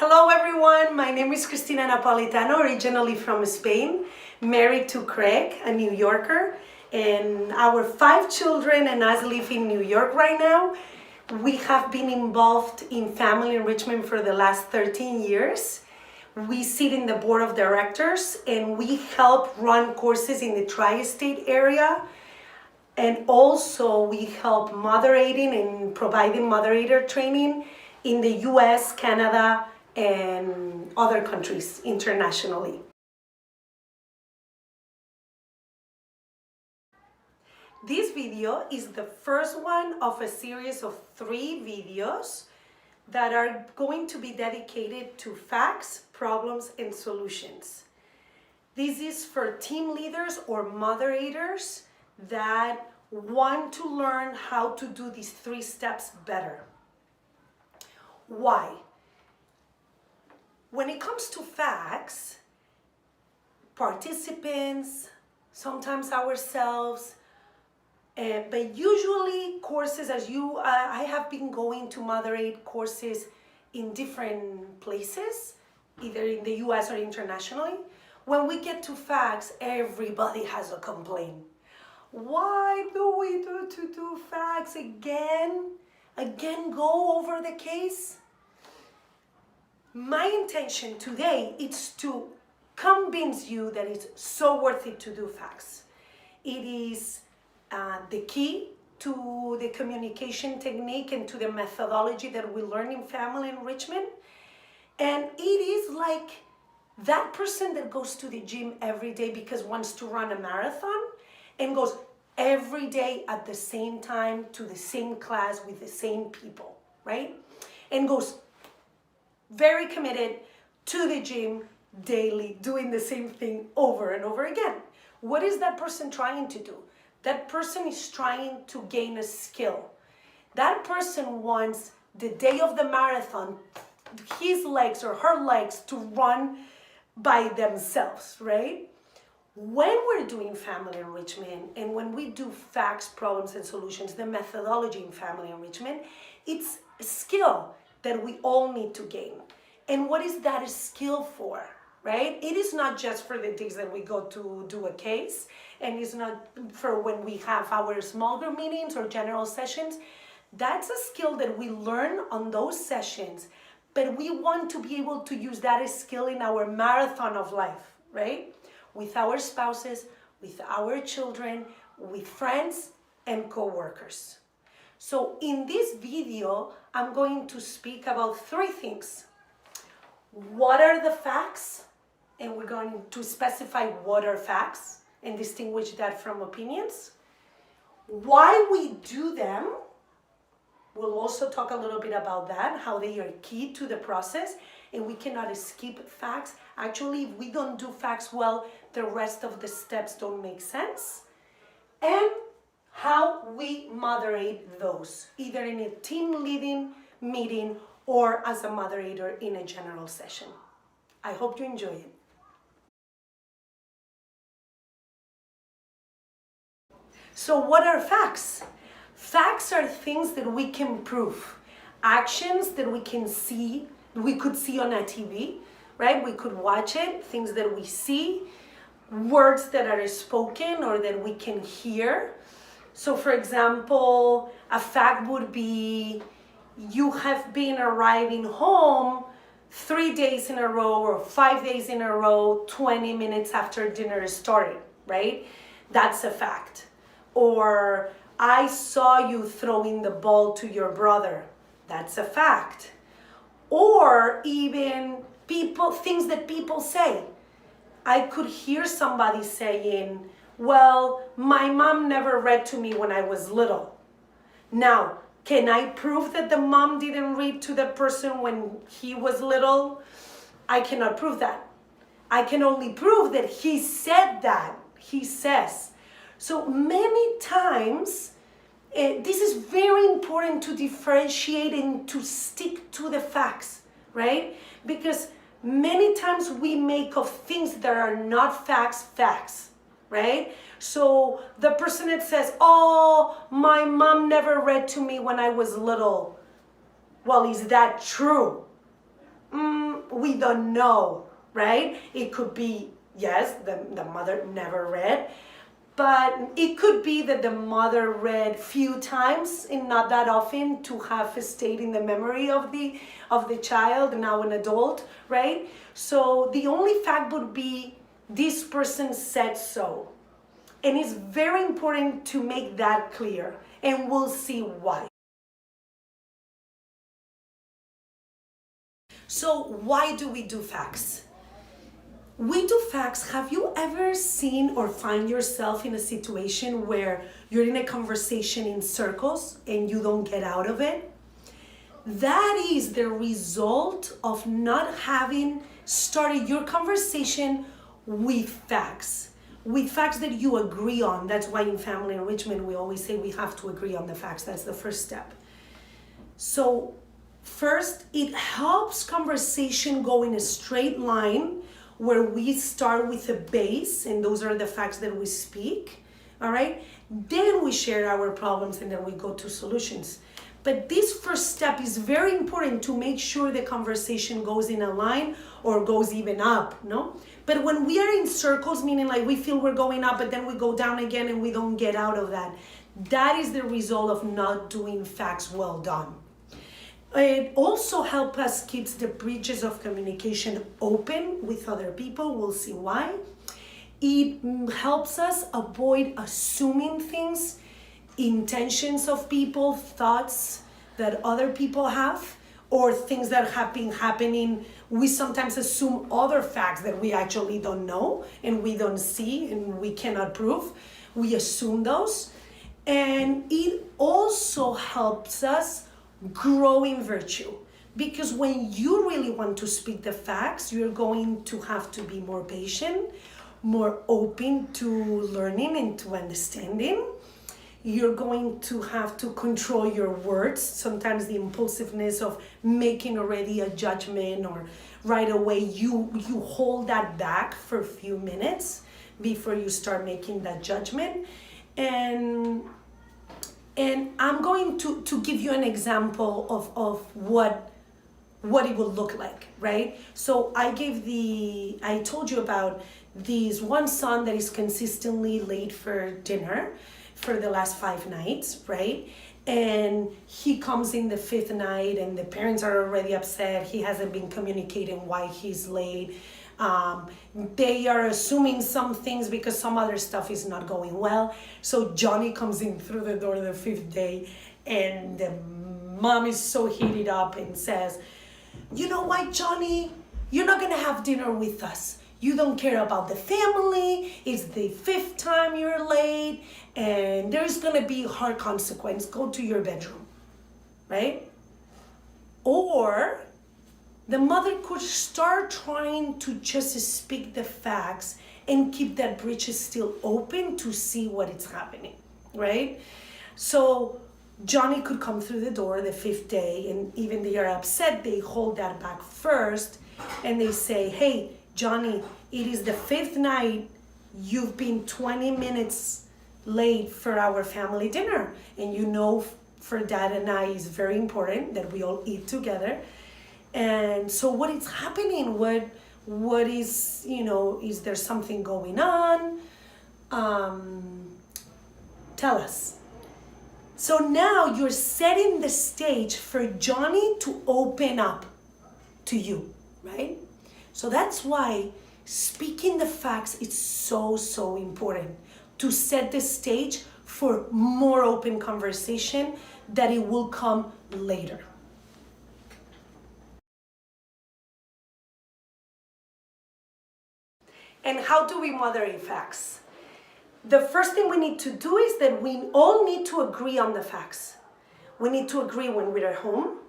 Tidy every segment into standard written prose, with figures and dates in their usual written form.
Hello everyone, my name is Cristina Napolitano, originally from Spain, married to Craig, a New Yorker, and our 5 children and us live in New York right now. We have been involved in family enrichment for the last 13 years. We sit in the board of directors and we help run courses in the tri-state area. And also we help moderating and providing moderator training in the US, Canada, and other countries internationally. This video is the first one of a series of 3 videos that are going to be dedicated to facts, problems, and solutions. This is for team leaders or moderators that want to learn how to do these 3 steps better. Why? When it comes to facts, participants, sometimes ourselves, but usually courses, I have been going to moderate courses in different places, either in the US or internationally. When we get to facts, everybody has a complaint. Why do we do facts again? Again, go over the case? My intention today is to convince you that it's so worth it to do facts. It is the key to the communication technique and to the methodology that we learn in family enrichment. And it is like that person that goes to the gym every day because wants to run a marathon and goes every day at the same time to the same class with the same people, right? And goes very committed to the gym daily, doing the same thing over and over again. What is that person trying to do? That person is trying to gain a skill. That person wants the day of the marathon, his legs or her legs to run by themselves, right? When we're doing family enrichment and when we do facts, problems, and solutions, the methodology in family enrichment, it's a skill that we all need to gain. And what is that a skill for, right? It is not just for the days that we go to do a case, and it's not for when we have our small group meetings or general sessions. That's a skill that we learn on those sessions, but we want to be able to use that skill in our marathon of life, right? With our spouses, with our children, with friends and co-workers. So in this video, I'm going to speak about 3 things. What are the facts? And we're going to specify what are facts and distinguish that from opinions. Why we do them. We'll also talk a little bit about that, how they are key to the process, and we cannot skip facts. Actually, if we don't do facts well, the rest of the steps don't make sense. And how we moderate those, either in a team leading meeting or as a moderator in a general session. I hope you enjoy it. So what are facts? Facts are things that we can prove, actions that we can see, we could see on a TV, right? We could watch it, things that we see, words that are spoken or that we can hear. So for example, a fact would be, you have been arriving home 3 days in a row or 5 days in a row, 20 minutes after dinner started, right? That's a fact. Or I saw you throwing the ball to your brother. That's a fact. Or even things that people say. I could hear somebody saying, well, my mom never read to me when I was little. Now, can I prove that the mom didn't read to the person when he was little? I cannot prove that. I can only prove that he said that. He says. So many times, this is very important to differentiate and to stick to the facts, right? Because many times we make of things that are not facts, facts, right? So the person that says, oh, my mom never read to me when I was little. Well, is that true? We don't know, right? It could be, yes, the mother never read, but it could be that the mother read few times and not that often to have stayed in the memory of the child, now an adult, right? So the only fact would be this person said so. And it's very important to make that clear, and we'll see why. So why do we do facts? We do facts. Have you ever seen or find yourself in a situation where you're in a conversation in circles and you don't get out of it? That is the result of not having started your conversation with facts. With facts that you agree on. That's why in family enrichment we always say we have to agree on the facts. That's the first step. So first, it helps conversation go in a straight line where we start with a base, and those are the facts that we speak, all right? Then we share our problems and then we go to solutions. But this first step is very important to make sure the conversation goes in a line or goes even up, no? But when we are in circles, meaning like we feel we're going up, but then we go down again and we don't get out of that, that is the result of not doing facts well done. It also helps us keep the bridges of communication open with other people. We'll see why. It helps us avoid assuming things, intentions of people, thoughts that other people have, or things that have been happening. We sometimes assume other facts that we actually don't know and we don't see and we cannot prove. We assume those. And it also helps us grow in virtue, because when you really want to speak the facts, you're going to have to be more patient, more open to learning and to understanding. You're going to have to control your words, sometimes the impulsiveness of making already a judgment, or right away you hold that back for a few minutes before you start making that judgment. And I'm going to give you an example of what it will look like, right? So I told you about this one son that is consistently late for dinner for the last 5 nights, right? And he comes in the 5th night and the parents are already upset. He hasn't been communicating why he's late. They are assuming some things because some other stuff is not going well. So Johnny comes in through the door the 5th day, and the mom is so heated up and says, "You know what, Johnny? You're not gonna have dinner with us. You don't care about the family. It's the 5th time you're late, and there's gonna be hard consequence. Go to your bedroom," right? Or the mother could start trying to just speak the facts and keep that bridge still open to see what is happening, right? So Johnny could come through the door the 5th day, and even they are upset, they hold that back first, and they say, "Hey, Johnny, it is the 5th night. You've been 20 minutes late for our family dinner, and you know for Dad and I it's very important that we all eat together. And so what is happening? What is, is there something going on? Tell us." So now you're setting the stage for Johnny to open up to you, right? So that's why speaking the facts is so important, to set the stage for more open conversation that it will come later. And how do we moderate facts? The first thing we need to do is that we all need to agree on the facts. We need to agree when we're at home.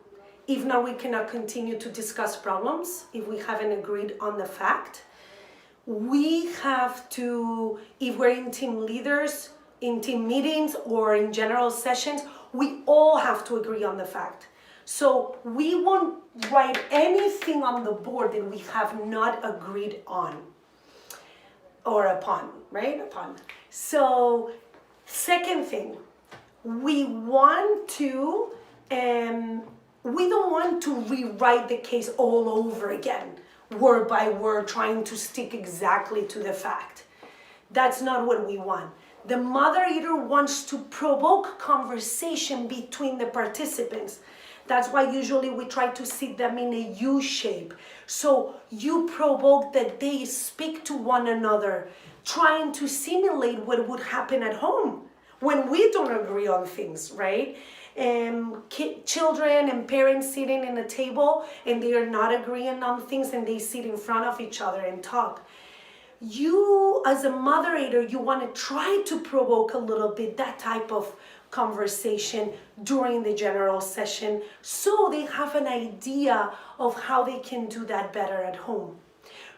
If not, we cannot continue to discuss problems if we haven't agreed on the fact. We have to, if we're in team leaders, in team meetings, or in general sessions, we all have to agree on the fact. So we won't write anything on the board that we have not agreed on or upon, right? Upon. So second thing, we want to we don't want to rewrite the case all over again, word by word, trying to stick exactly to the fact. That's not what we want. The moderator wants to provoke conversation between the participants. That's why usually we try to sit them in a U shape. So you provoke that they speak to one another, trying to simulate what would happen at home when we don't agree on things, right? Children and parents sitting in a table and they are not agreeing on things and they sit in front of each other and talk. You, as a moderator, you want to try to provoke a little bit that type of conversation during the general session so they have an idea of how they can do that better at home.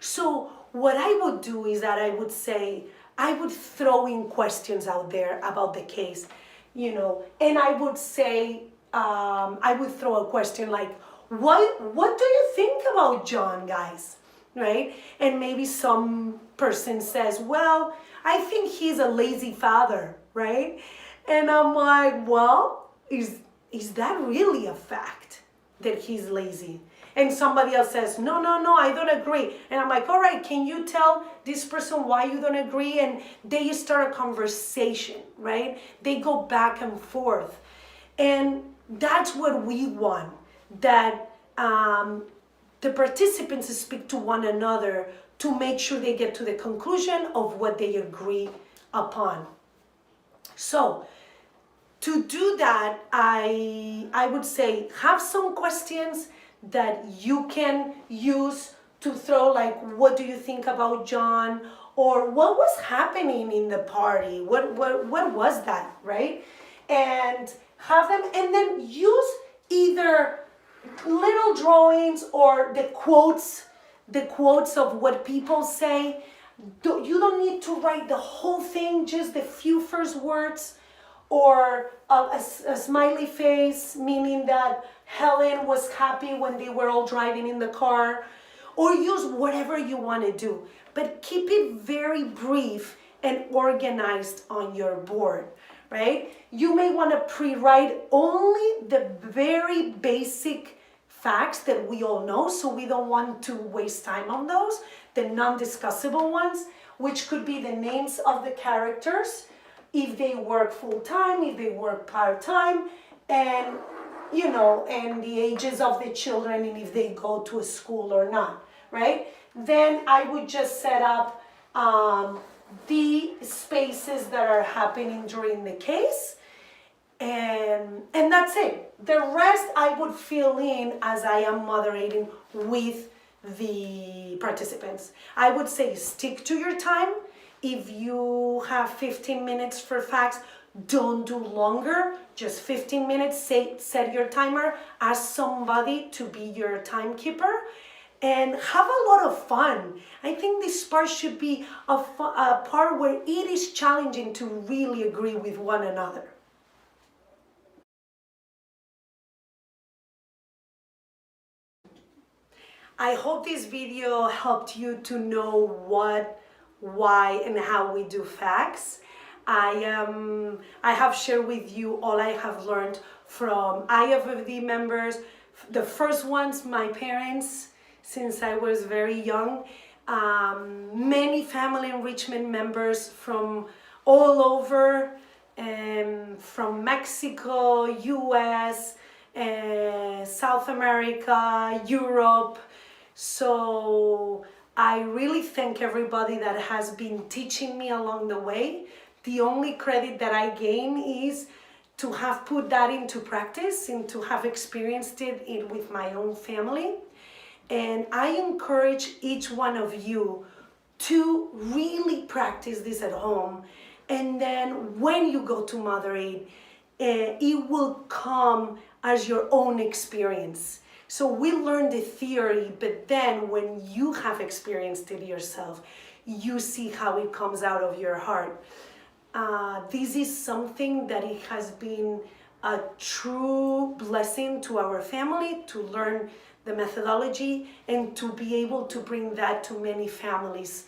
So what I would do is that I would say, I would throw in questions out there about the case, and I would say, I would throw a question like, what do you think about John, guys? Right? And maybe some person says, well, I think he's a lazy father, right? And I'm like, well, is that really a fact that he's lazy? And somebody else says, no, I don't agree. And I'm like, all right, can you tell this person why you don't agree? And they start a conversation, right? They go back and forth. And that's what we want, that the participants speak to one another to make sure they get to the conclusion of what they agree upon. So to do that, I would say have some questions that you can use to throw, like, what do you think about John? Or what was happening in the party? What was that, right? And have them, and then use either little drawings or the quotes of what people say. You don't need to write the whole thing, just the few first words, or a smiley face, meaning that Helen was happy when they were all driving in the car, or use whatever you want to do, but keep it very brief and organized on your board, right? You may want to pre-write only the very basic facts that we all know, so we don't want to waste time on those, the non-discussable ones, which could be the names of the characters, if they work full-time, if they work part-time, and and the ages of the children, and if they go to a school or not, right? Then I would just set up the spaces that are happening during the case, and that's it. The rest I would fill in as I am moderating with the participants. I would say stick to your time. If you have 15 minutes for facts, don't do longer, just 15 minutes, set your timer, ask somebody to be your timekeeper, and have a lot of fun. I think this part should be a part where it is challenging to really agree with one another. I hope this video helped you to know what, why, and how we do facts. I have shared with you all I have learned from IFFD members. The first ones, my parents, since I was very young. Many family enrichment members from all over, from Mexico, US, South America, Europe. So I really thank everybody that has been teaching me along the way. The only credit that I gain is to have put that into practice and to have experienced it with my own family. And I encourage each one of you to really practice this at home. And then when you go to moderate, it will come as your own experience. So we learn the theory, but then when you have experienced it yourself, you see how it comes out of your heart. This is something that it has been a true blessing to our family to learn the methodology and to be able to bring that to many families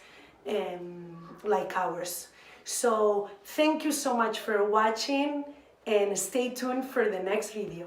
like ours. So thank you so much for watching and stay tuned for the next video.